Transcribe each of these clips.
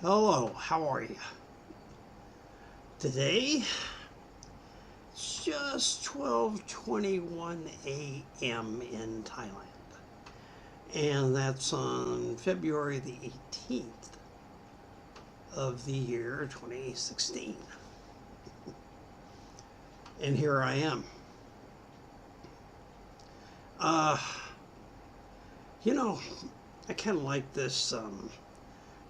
Hello, how are you? Today, it's just 12:21 a.m. in Thailand. And that's on February the 18th of the year 2016. And here I am. I kind of like this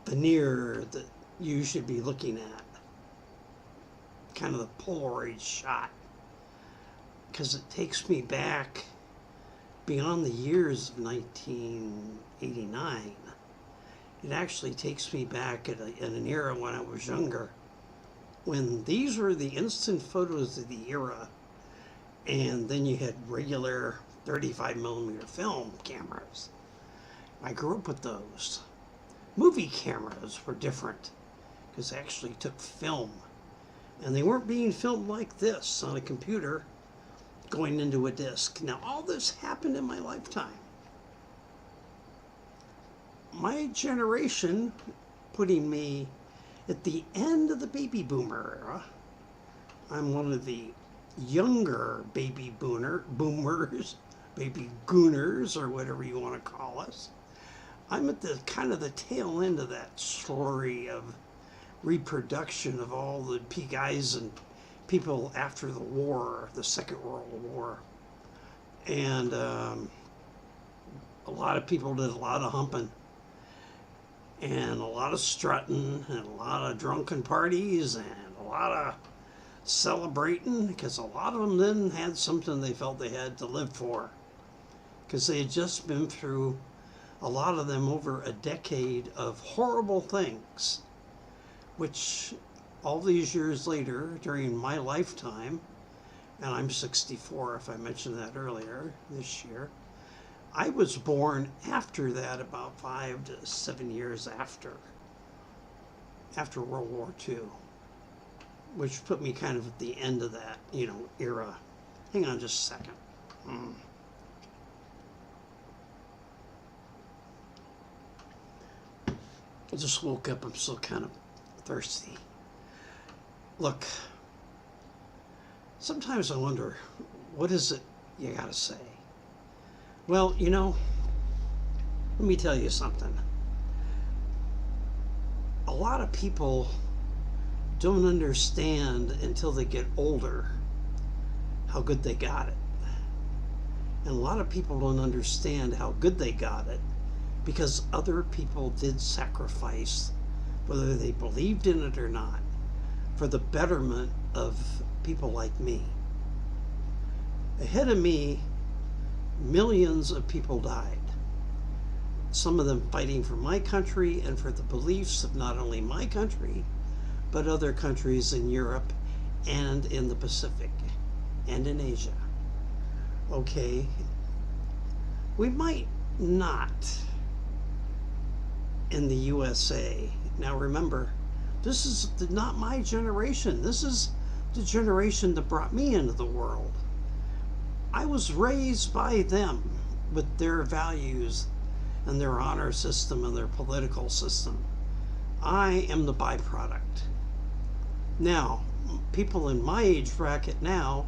veneer that you should be looking at, kind of the Polaroid shot, because it takes me back beyond the years of 1989. It actually takes me back in an era when I was younger, when these were the instant photos of the era, and then you had regular 35mm film cameras. I grew up with those. Movie cameras were different because they actually took film, and they weren't being filmed like this on a computer going into a disc. Now, all this happened in my lifetime. My generation, putting me at the end of the baby boomer era, I'm one of the younger baby boomers, baby gooners, or whatever you want to call us. I'm at the kind of the tail end of that story of reproduction of all the guys and people after the war, the Second World War. And a lot of people did a lot of humping and a lot of strutting and a lot of drunken parties and a lot of celebrating, because a lot of them then had something they felt they had to live for, because they had just been through, a lot of them, over a decade of horrible things, which all these years later, during my lifetime, and I'm 64 if I mentioned that earlier this year, I was born after that, about 5 to 7 years after World War II, which put me kind of at the end of that, era. Hang on just a second. I just woke up, I'm still kind of thirsty. Look, sometimes I wonder, what is it you gotta say? Well, let me tell you something. A lot of people don't understand until they get older how good they got it. And a lot of people don't understand how good they got it because other people did sacrifice, whether they believed in it or not, for the betterment of people like me. Ahead of me, millions of people died. Some of them fighting for my country and for the beliefs of not only my country, but other countries in Europe and in the Pacific and in Asia. Okay, we might not in the USA. Now remember, this is not my generation. This is the generation that brought me into the world. I was raised by them with their values and their honor system and their political system. I am the byproduct. Now, people in my age bracket now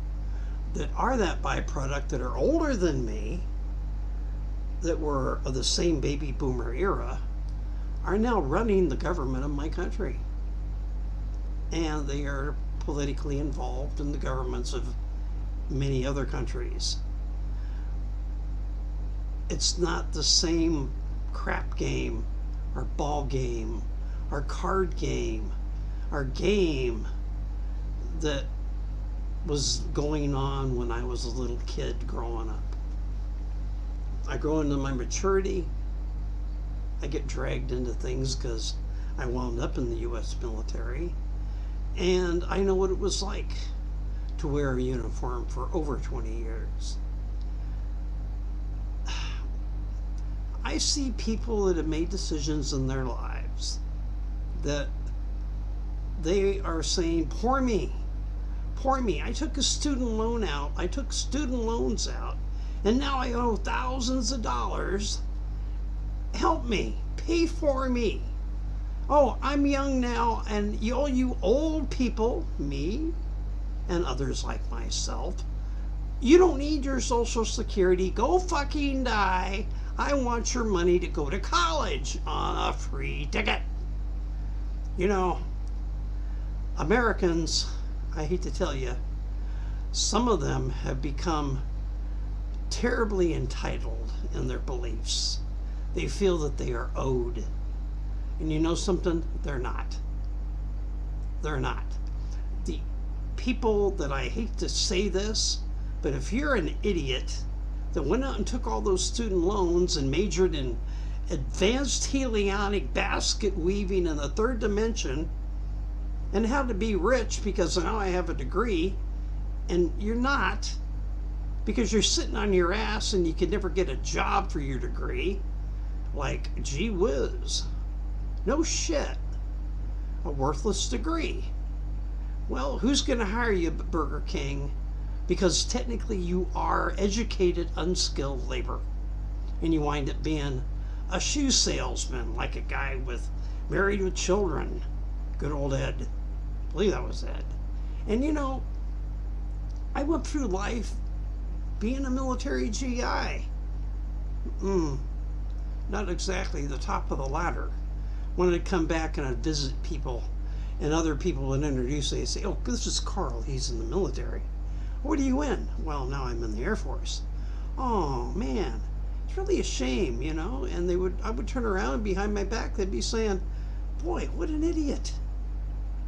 that are that byproduct, that are older than me, that were of the same baby boomer era, are now running the government of my country. And they are politically involved in the governments of many other countries. It's not the same crap game, or ball game, or card game, or game that was going on when I was a little kid growing up. I grow into my maturity. I get dragged into things because I wound up in the U.S. military, and I know what it was like to wear a uniform for over 20 years. I see people that have made decisions in their lives that they are saying, poor me, poor me. I took a student loan out, I took student loans out, and now I owe thousands of dollars. Help me, pay for me. Oh, I'm young now, and all you old people, me and others like myself, you don't need your Social Security. Go fucking die. I want your money to go to college on a free ticket. You know, Americans, I hate to tell you, some of them have become terribly entitled in their beliefs. They feel that they are owed. And you know something? They're not. They're not. The people that, I hate to say this, but if you're an idiot that went out and took all those student loans and majored in advanced helionic basket weaving in the third dimension and had to be rich because now I have a degree, and you're not, because you're sitting on your ass and you could never get a job for your degree, like, gee whiz. No shit. A worthless degree. Well, who's going to hire you, Burger King? Because technically you are educated, unskilled labor. And you wind up being a shoe salesman, like a guy married with children. Good old Ed. I believe that was Ed. And you know, I went through life being a military GI. Not exactly the top of the ladder. When I'd come back and I'd visit people, and other people would introduce me, they'd say, oh, this is Carl, he's in the military. What are you in? Well, now I'm in the Air Force. Oh, man, it's really a shame, you know? And I would turn around, and behind my back, they'd be saying, boy, what an idiot.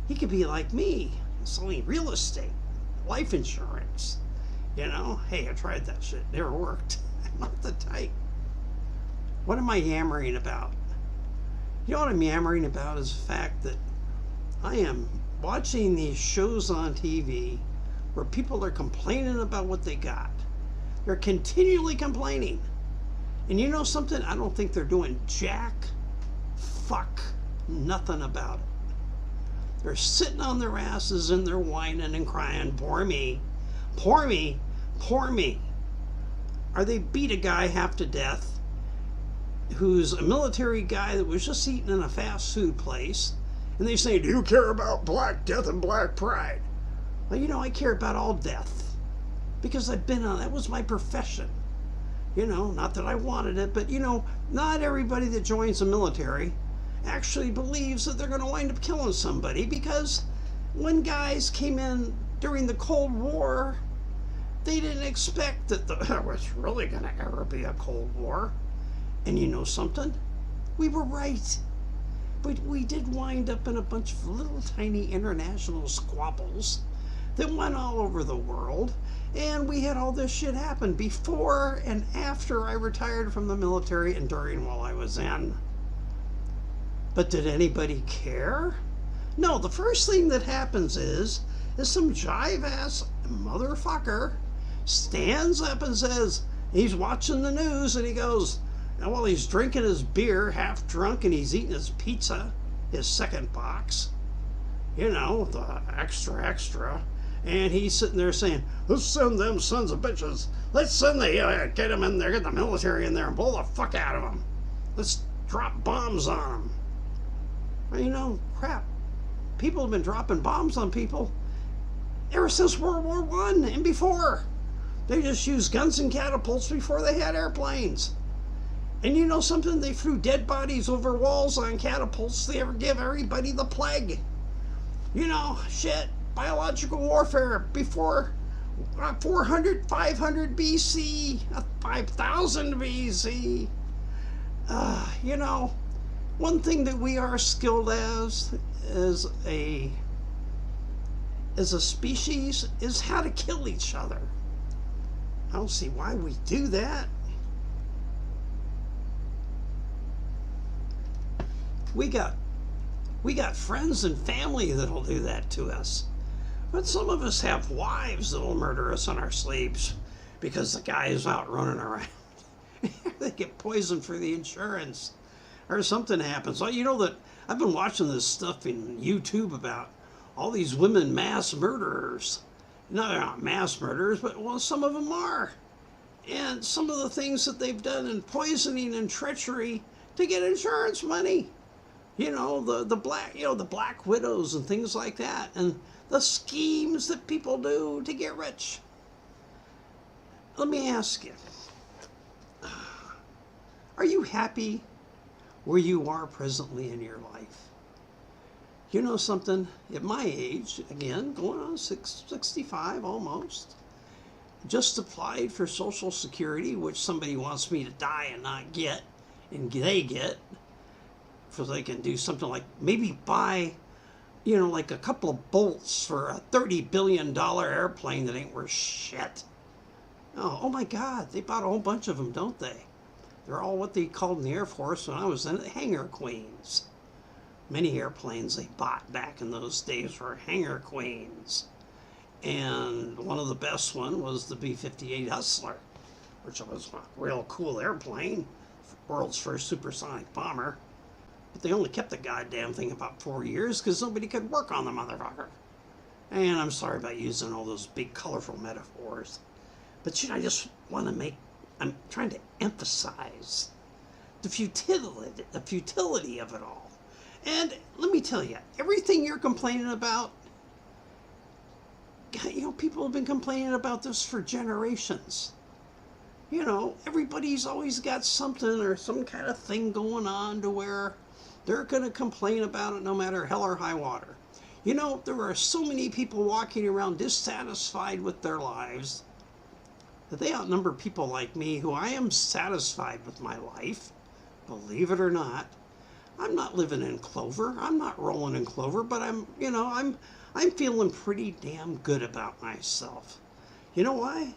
He could be like me, selling real estate, life insurance. You know, hey, I tried that shit, never worked. I'm not the type. What am I yammering about? You know what I'm yammering about is the fact that I am watching these shows on TV where people are complaining about what they got. They're continually complaining. And you know something? I don't think they're doing jack fuck nothing about it. They're sitting on their asses and they're whining and crying, poor me, poor me, poor me. Or they beat a guy half to death who's a military guy that was just eating in a fast food place, and they say, do you care about black death and black pride? Well, you know, I care about all death, because I've been on, that was my profession. You know, not that I wanted it, but you know, not everybody that joins the military actually believes that they're going to wind up killing somebody, because when guys came in during the Cold War, they didn't expect that there was really going to ever be a Cold War. And you know something? We were right. But we did wind up in a bunch of little tiny international squabbles that went all over the world. And we had all this shit happen before and after I retired from the military and during while I was in. But did anybody care? No, the first thing that happens is some jive-ass motherfucker stands up and says, he's watching the news and he goes, and while he's drinking his beer, half drunk, and he's eating his pizza, his second box, you know, the extra, and he's sitting there saying, let's send them sons of bitches. Let's send get them in there, get the military in there and blow the fuck out of them. Let's drop bombs on them. Well, you know, crap. People have been dropping bombs on people ever since World War I and before. They just used guns and catapults before they had airplanes. And you know something? They threw dead bodies over walls on catapults. They ever give everybody the plague. You know, shit, biological warfare before 400, 500 BC, 5,000 BC. You know, one thing that we are skilled as a species is how to kill each other. I don't see why we do that. We got friends and family that'll do that to us. But some of us have wives that'll murder us in our sleeps because the guy is out running around. They get poisoned for the insurance. Or something happens. Well, you know that I've been watching this stuff in YouTube about all these women mass murderers. No, they're not mass murderers, but well, some of them are. And some of the things that they've done in poisoning and treachery to get insurance money. The black, the black widows and things like that, and the schemes that people do to get rich. Let me ask you, are you happy where you are presently in your life? You know something? At my age, again, going on 65 almost, just applied for Social Security, which somebody wants me to die and not get, and they get, so they can do something like maybe buy, like a couple of bolts for a $30 billion airplane that ain't worth shit. Oh my God, they bought a whole bunch of them, don't they? They're all what they called in the Air Force when I was in it, hangar queens. Many airplanes they bought back in those days were hangar queens. And one of the best one was the B-58 Hustler, which was a real cool airplane, world's first supersonic bomber. But they only kept the goddamn thing about 4 years because nobody could work on the motherfucker. And I'm sorry about using all those big colorful metaphors. But I just want to I'm trying to emphasize the futility of it all. And let me tell you, everything you're complaining about, people have been complaining about this for generations. Everybody's always got something or some kind of thing going on to where they're going to complain about it no matter hell or high water. There are so many people walking around dissatisfied with their lives that they outnumber people like me, who I am satisfied with my life, believe it or not. I'm not living in clover. I'm not rolling in clover, but I'm feeling pretty damn good about myself. You know why?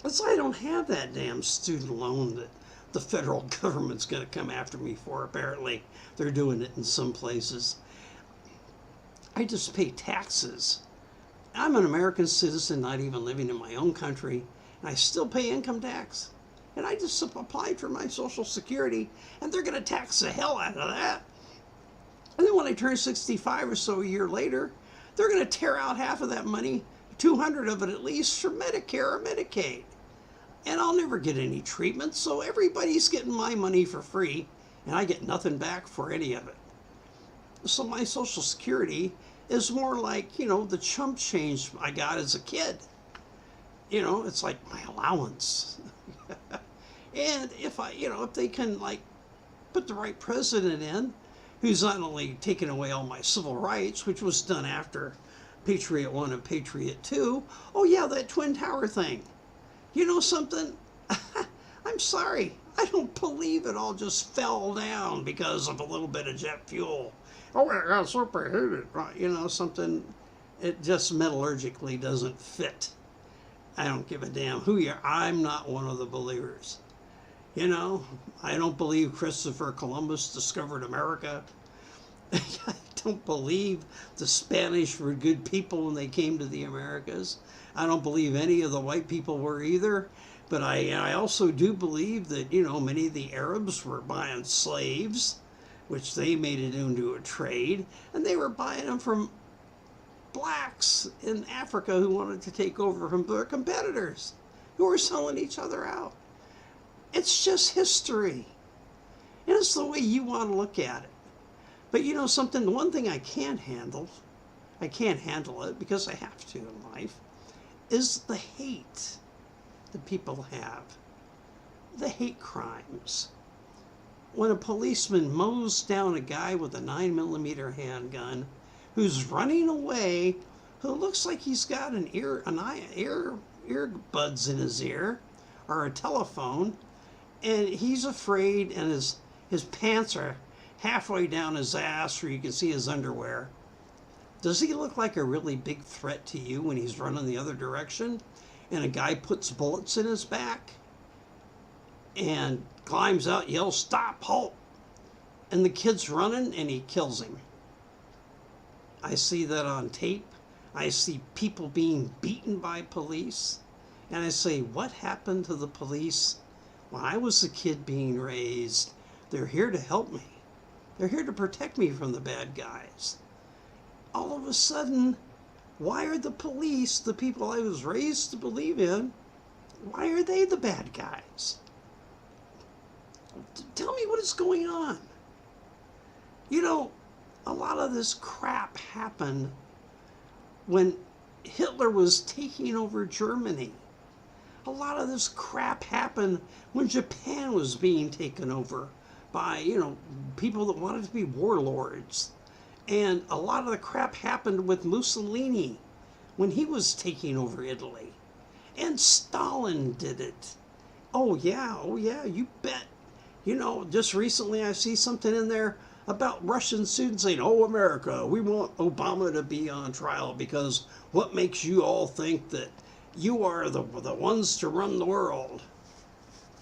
It's I don't have that damn student loan that the federal government's going to come after me for. Apparently, they're doing it in some places. I just pay taxes. I'm an American citizen, not even living in my own country, and I still pay income tax. And I just applied for my Social Security, and they're going to tax the hell out of that. And then when I turn 65 or so a year later, they're going to tear out half of that money, 200 of it at least, for Medicare or Medicaid. And I'll never get any treatment, so everybody's getting my money for free, and I get nothing back for any of it. So my Social Security is more like, the chump change I got as a kid. It's like my allowance. And if they can put the right president in, who's not only taken away all my civil rights, which was done after Patriot 1 and Patriot 2, oh yeah, that Twin Tower thing. You know something? I'm sorry. I don't believe it all just fell down because of a little bit of jet fuel. Oh, it got superheated. Something, it just metallurgically doesn't fit. I don't give a damn who you are. I'm not one of the believers. I don't believe Christopher Columbus discovered America. I don't believe the Spanish were good people when they came to the Americas. I don't believe any of the white people were either. But I also do believe that, many of the Arabs were buying slaves, which they made it into a trade, and they were buying them from blacks in Africa who wanted to take over from their competitors, who were selling each other out. It's just history. And it's the way you want to look at it. But something, the one thing I can't handle it because I have to in life, is the hate that people have. The hate crimes. When a policeman mows down a guy with a 9mm handgun who's running away, who looks like he's got earbuds in his ear or a telephone, and he's afraid, and his pants are halfway down his ass where you can see his underwear. Does he look like a really big threat to you when he's running the other direction and a guy puts bullets in his back and climbs out, yells, "Stop, halt," and the kid's running and he kills him? I see that on tape. I see people being beaten by police, and I say, what happened to the police when I was a kid being raised? They're here to help me. They're here to protect me from the bad guys. All of a sudden, why are the police, the people I was raised to believe in, why are they the bad guys? Tell me what is going on. You know, a lot of this crap happened when Hitler was taking over Germany. A lot of this crap happened when Japan was being taken over by, people that wanted to be warlords. And a lot of the crap happened with Mussolini when he was taking over Italy. And Stalin did it. Oh yeah, you bet. Just recently I see something in there about Russian students saying, oh, America, we want Obama to be on trial because what makes you all think that you are the ones to run the world?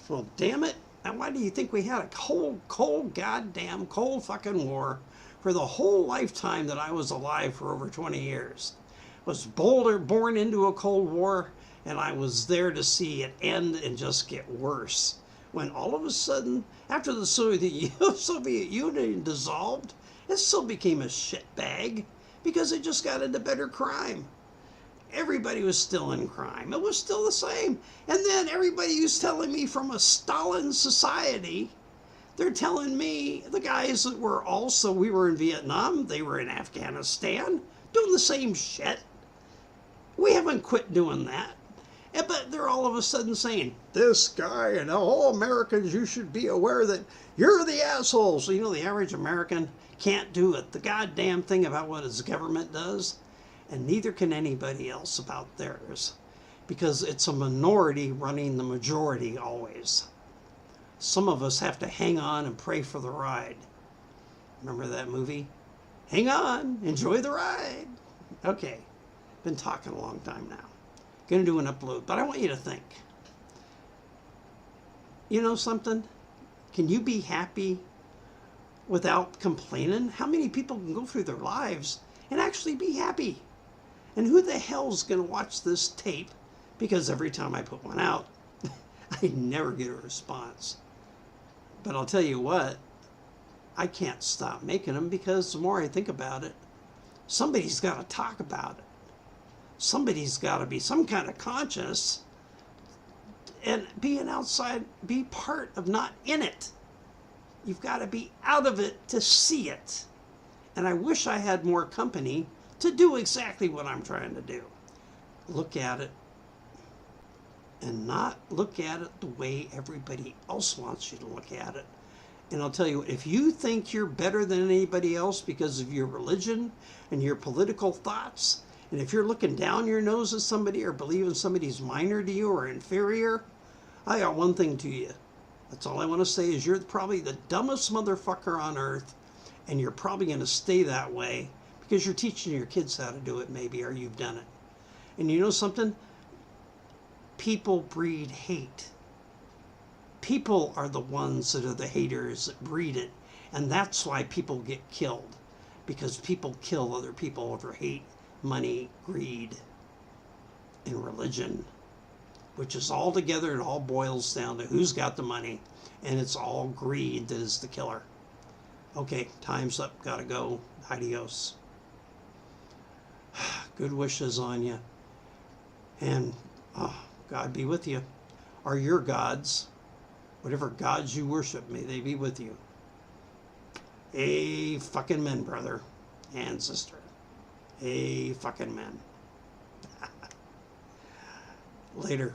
Well, damn it. And why do you think we had a goddamn cold fucking war for the whole lifetime that I was alive for over 20 years? I was born into a Cold War, and I was there to see it end and just get worse. When all of a sudden, after the Soviet Union dissolved, it still became a shitbag because it just got into better crime. Everybody was still in crime. It was still the same. And then everybody who's telling me from a Stalin society, they're telling me the guys that we were in Vietnam, they were in Afghanistan, doing the same shit. We haven't quit doing that. But they're all of a sudden saying, this guy and all Americans, you should be aware that you're the assholes. So, the average American can't do it, the goddamn thing about what his government does. And neither can anybody else about theirs, because it's a minority running the majority always. Some of us have to hang on and pray for the ride. Remember that movie? Hang on, enjoy the ride. Okay, been talking a long time now. Gonna do an upload, but I want you to think. You know something? Can you be happy without complaining? How many people can go through their lives and actually be happy? And who the hell's going to watch this tape? Because every time I put one out, I never get a response. But I'll tell you what, I can't stop making them because the more I think about it, somebody's got to talk about it. Somebody's got to be some kind of conscious and be part of not in it. You've got to be out of it to see it. And I wish I had more company to do exactly what I'm trying to do. Look at it and not look at it the way everybody else wants you to look at it. And I'll tell you, if you think you're better than anybody else because of your religion and your political thoughts, and if you're looking down your nose at somebody or believing somebody's minor to you or inferior, I got one thing to you. That's all I want to say is you're probably the dumbest motherfucker on earth, and you're probably going to stay that way because you're teaching your kids how to do it maybe, or you've done it. And you know something? People breed hate. People are the ones that are the haters that breed it. And that's why people get killed. Because people kill other people over hate, money, greed, and religion. Which is all together, it all boils down to who's got the money. And it's all greed that is the killer. Okay, time's up, gotta go. Adios. Good wishes on you. And God be with you. Are your gods. Whatever gods you worship, may they be with you. Hey, fucking men, brother and sister. Hey, fucking men. Later.